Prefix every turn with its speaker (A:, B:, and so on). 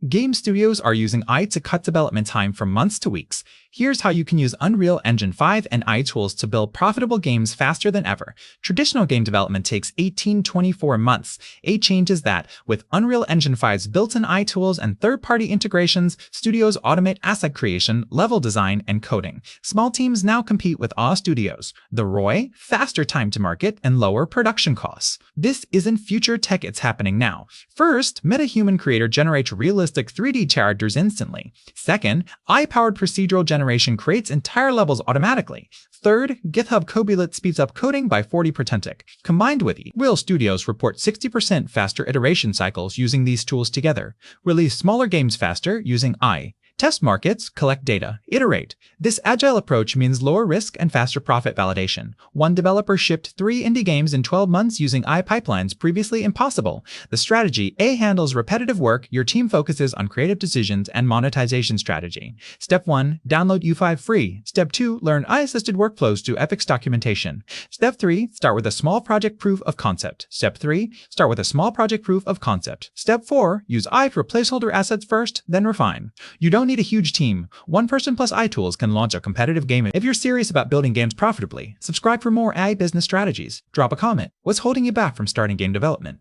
A: Game studios are using AI to cut development time from months to weeks. Here's how you can use Unreal Engine 5 and AI tools to build profitable games faster than ever. Traditional game development takes 18-24 months. AI changes that. With Unreal Engine 5's built-in AI tools and third-party integrations, studios automate asset creation, level design, and coding. Small teams now compete with AW studios. The ROI, faster time to market, and lower production costs. This isn't future tech, it's happening now. First, MetaHuman Creator generates realistic 3D characters instantly. Second, AI-powered procedural generation creates entire levels automatically. Third, GitHub Copilot speeds up coding by 40%. Combined with it, real studios report 60% faster iteration cycles using these tools together. Release smaller games faster using AI. Test markets, collect data, iterate. This agile approach means lower risk and faster profit validation. One developer shipped 3 indie games in 12 months using AI pipelines previously impossible. The strategy: AI handles repetitive work, your team focuses on creative decisions and monetization strategy. Step 1, download UE5 free. Step 2, learn AI-assisted workflows to ethics documentation. Step 3, start with a small project proof of concept. Step 3, start with a small project proof of concept. Step 4, use AI for placeholder assets first, then refine. You don't need a huge team. One person plus AI tools can launch a competitive game. If you're serious about building games profitably, subscribe for more AI business strategies. Drop a comment. What's holding you back from starting game development?